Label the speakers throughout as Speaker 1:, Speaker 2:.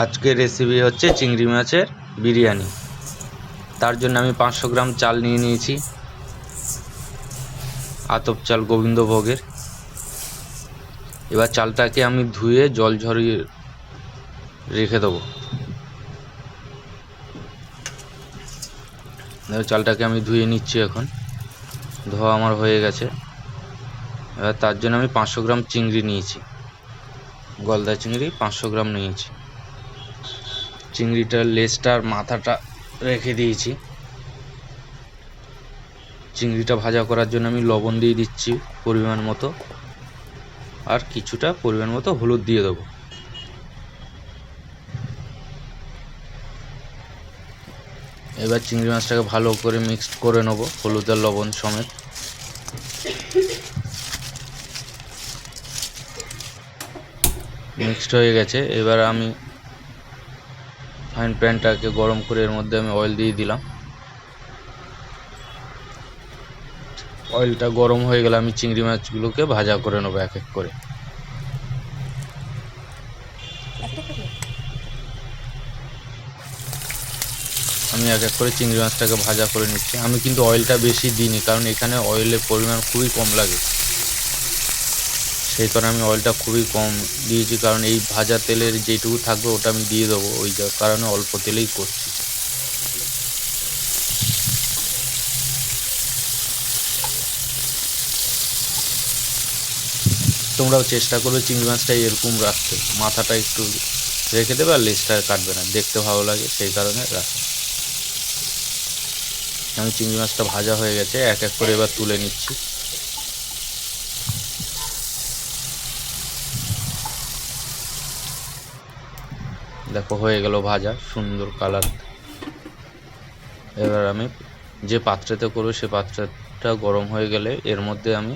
Speaker 1: আজকের রেসিপি হচ্ছে চিংড়ি মাছের বিরিয়ানি। তার জন্য আমি 500 গ্রাম চাল নিয়ে নিয়েছি, আতপ চাল গোবিন্দভোগের। এবার চালটাকে আমি ধুয়ে জল ঝরিয়ে রেখে দেবো। চালটাকে আমি ধুয়ে নিচ্ছি, এখন ধোয়া আমার হয়ে গেছে। এবার তার জন্য আমি 500 গ্রাম চিংড়ি নিয়েছি, গলদা চিংড়ি 500 গ্রাম নিয়েছি। চিংড়িটার লেজটার মাথাটা রেখে দিয়েছি। চিংড়িটা ভাজা করার জন্য আমি লবণ দিয়ে দিচ্ছি পরিমাণ মতো, আর কিছুটা পরিমাণ মতো হলুদ দিয়ে দেবো। এবার চিংড়ি মাছটাকে ভালো করে মিক্সড করে নেবো হলুদ আর লবণ সমেত। মিক্সড হয়ে গেছে। এবার আমি ফ্রাইং প্যানটাকে গরম করে এর মধ্যে আমি অয়েল দিয়ে দিলাম। অয়েলটা গরম হয়ে গেলে আমি চিংড়ি মাছগুলোকে ভাজা করে নেবো এক এক করে। আমি এক এক করে চিংড়ি মাছটাকে ভাজা করে নিচ্ছি। আমি কিন্তু অয়েলটা বেশি দিইনি, কারণ এখানে অয়েলের পরিমাণ খুবই কম লাগে, সেই কারণে আমি অয়েলটা খুবই কম দিয়েছি। কারণ এই ভাজা তেলের যেটুকু থাকবে ওটা আমি দিয়ে দেবো, ওই কারণে অল্প তেলেই করছি। তোমরাও চেষ্টা করবে চিংড়ি মাছটা এরকম রাখতে, মাথাটা একটু রেখে দেবে আর লেজটা কাটবে না, দেখতে ভালো লাগে, সেই কারণে রাখো। আমি চিংড়ি মাছটা ভাজা হয়ে গেছে, এক এক করে এবার তুলে নিচ্ছি। দেখো হয়ে গেল ভাজা, সুন্দর কালার। এবার আমি যে পাত্রতে করবো সে পাত্রটা গরম হয়ে গেলে এর মধ্যে আমি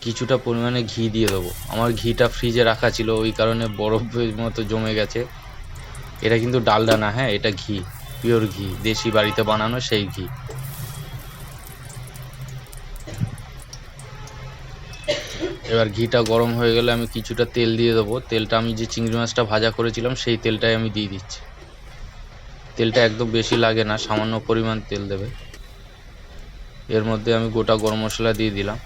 Speaker 1: কিছুটা পরিমাণে ঘি দিয়ে দেবো। আমার ঘিটা ফ্রিজে রাখা ছিল, ওই কারণে বরফের মতো জমে গেছে। এটা কিন্তু ডালডা না, হ্যাঁ, এটা ঘি, পিওর ঘি, দেশি বাড়িতে বানানো সেই ঘি। এবার ঘিটা গরম হয়ে গেলে আমি কিছুটা তেল দিয়ে দেবো। তেলটা আমি যে চিংড়ি মাছটা ভাজা করেছিলাম সেই তেলটাই আমি দিয়ে দিচ্ছি। তেলটা একদম বেশি লাগে না, সামান্য পরিমাণ তেল দেবে। এর মধ্যে আমি গোটা গরম মশলা দিয়ে দিলাম।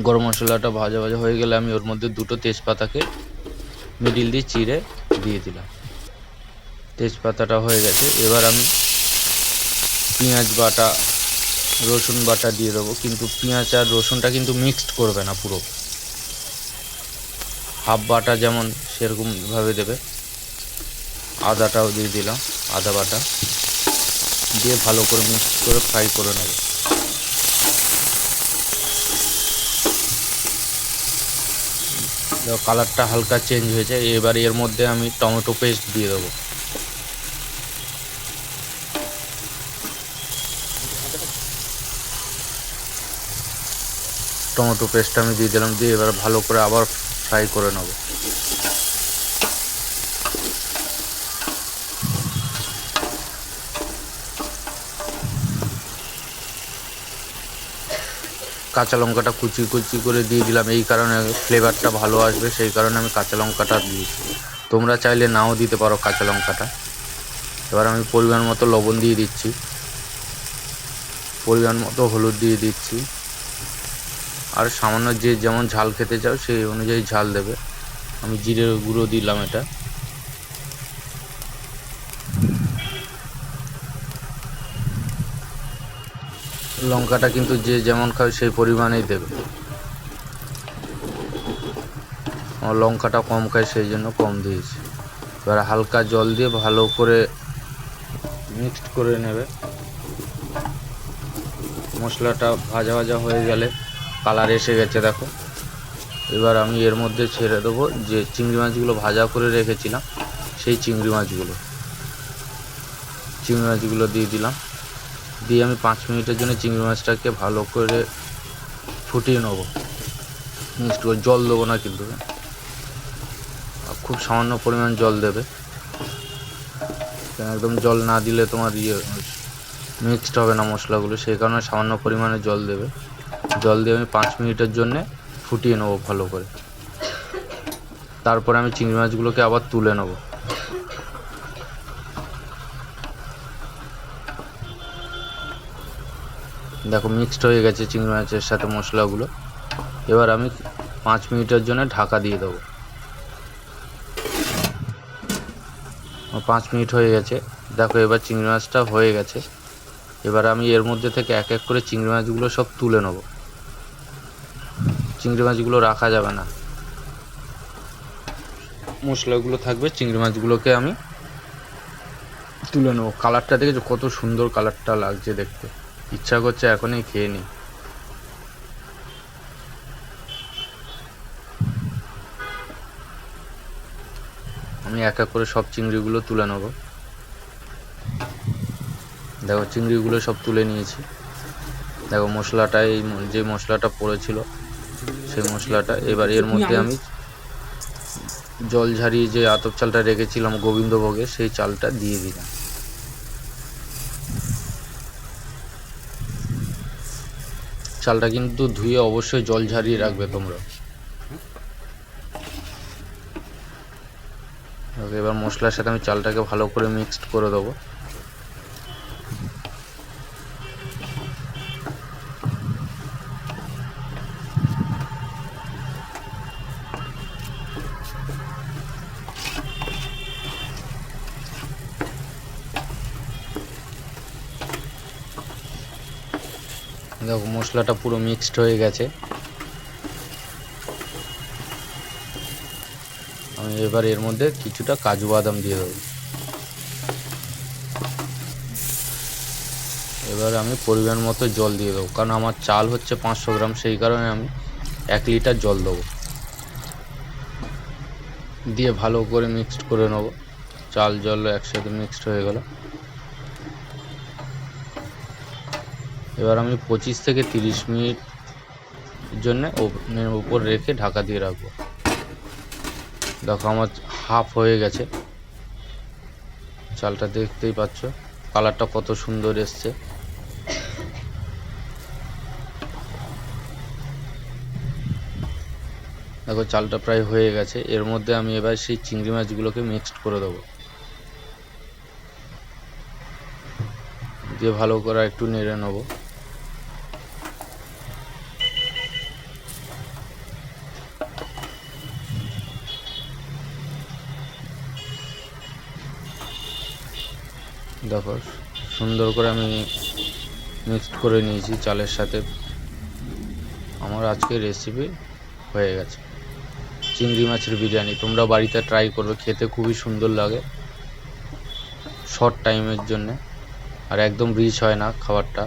Speaker 1: গরম মশলাটা ভাজা ভাজা হয়ে গেলে আমি ওর মধ্যে দুটো তেজপাতাকে মিডিল দিয়ে চিড়ে দিয়ে দিলাম। তেজপাতাটা হয়ে গেছে। এবার আমি পেঁয়াজ বাটা, রসুন বাটা দিয়ে দেবো, কিন্তু পেঁয়াজ আর রসুনটা কিন্তু মিক্সড করবে না, পুরো হাফ বাটা যেমন সেরকমভাবে দেবে। আদাটাও দিয়ে দিলাম, আদা বাটা দিয়ে ভালো করে মিক্স করে ফ্রাই করে নেব। কালারটা হালকা চেঞ্জ হয়েছে। এবার এর মধ্যে আমি টমেটো পেস্ট দিয়ে দেবো। টমেটো পেস্ট আমি দিয়ে দিলাম, দিয়ে এবার ভালো করে আবার ফ্রাই করে নেব। কাঁচা লঙ্কাটা কুচি কুচি করে দিয়ে দিলাম, এই কারণে ফ্লেভারটা ভালো আসবে, সেই কারণে আমি কাঁচা লঙ্কাটা দিয়েছি। তোমরা চাইলে নাও দিতে পারো কাঁচা লঙ্কাটা। এবার আমি পরিমাণ মতো লবণ দিয়ে দিচ্ছি, পরিমাণ মতো হলুদ দিয়ে দিচ্ছি, আর সামান্য যে যেমন ঝাল খেতে চাও সেই অনুযায়ী ঝাল দেবে। আমি জিরের গুঁড়ো দিলাম। এটা লঙ্কাটা কিন্তু যে যেমন খাবে সেই পরিমাণেই দেবে। আমার লঙ্কাটা কম খায়, সেই জন্য কম দিয়েছি। এবার হালকা জল দিয়ে ভালো করে মিক্সড করে নেবে। মশলাটা ভাজা ভাজা হয়ে গেলে কালার এসে গেছে, দেখো। এবার আমি এর মধ্যে ছেড়ে দেবো যে চিংড়ি মাছগুলো ভাজা করে রেখেছিলাম, সেই চিংড়ি মাছগুলো দিয়ে দিলাম। দিয়ে আমি 5 মিনিটের জন্য চিংড়ি মাছটাকে ভালো করে ফুটিয়ে নেবো। মিক্সড করে জল দেবো না কিন্তু, খুব সামান্য পরিমাণ জল দেবে, একদম জল না দিলে তোমার মিক্সড হবে না মশলাগুলো, সেই কারণে সামান্য পরিমাণে জল দেবে। জল দিয়ে আমি 5 মিনিটের জন্যে ফুটিয়ে নেবো ভালো করে। তারপরে আমি চিংড়ি মাছগুলোকে আবার তুলে নেব। দেখো মিক্সড হয়ে গেছে চিংড়ি মাছের সাথে মশলাগুলো। এবার আমি 5 মিনিটের জন্য ঢাকা দিয়ে দেবো। 5 মিনিট হয়ে গেছে। দেখো এবার চিংড়ি মাছটা হয়ে গেছে। এবার আমি এর মধ্যে থেকে এক এক করে চিংড়ি মাছগুলো সব তুলে নেব। চিংড়ি মাছগুলো রাখা যাবে না, মশলাগুলো থাকবে। চিংড়ি মাছগুলোকে আমি তুলে নেবো। কালারটা দেখেছো কত সুন্দর কালারটা লাগছে দেখতে, ইচ্ছা করছে এখনই খেয়ে নিই। আমি এক এক করে সব চিংড়িগুলো তুলে নেব। দেখো চিংড়িগুলো সব তুলে নিয়েছি। দেখো মশলাটা, এই যে মশলাটা পড়েছিল সেই মশলাটা, এবার এর মধ্যে আমি জল ঝারিয়ে যে আতপ চালটা রেখেছিলাম গোবিন্দভোগে, সেই চালটা দিয়ে দিলাম। চালটা কিন্তু ধুয়ে অবশ্যই জল ঝারিয়ে রাখবে তোমরা। এবার মশলার সাথে আমি চালটাকে ভালো করে মিক্সড করে দেবো। দেখো মশলাটা পুরো মিক্সড হয়ে গেছে। আমি এবার এর মধ্যে কিছুটা কাজু বাদাম দিয়ে দেবো। এবার আমি পরিমাণ মতো জল দিয়ে দেবো, কারণ আমার চাল হচ্ছে 500 গ্রাম, সেই কারণে আমি 1 লিটার জল দেবো। দিয়ে ভালো করে মিক্সড করে নেবো। চাল জল একসাথে মিক্সড হয়ে গেল। এবার আমি 25 থেকে 30 মিনিট জন্য ওভেনের উপর রেখে ঢাকা দিয়ে রাখবো। দেখো আমার হাফ হয়ে গেছে। চালটা দেখতেই পাচ্ছ, কালারটা কত সুন্দর এসছে। দেখো চালটা প্রায় হয়ে গেছে। এর মধ্যে আমি এবার সেই চিংড়ি মাছগুলোকে মিক্সড করে দেবো। দিয়ে ভালো করে একটু নেড়ে নেবো। দেখো সুন্দর করে আমি মিক্সড করে নিয়েছি চালের সাথে। আমার আজকের রেসিপি হয়ে গেছে চিংড়ি মাছের বিরিয়ানি। তোমরা বাড়িতে ট্রাই করবে, খেতে খুবই সুন্দর লাগে, শর্ট টাইমের জন্যে, আর একদম রিচ হয় না খাবারটা।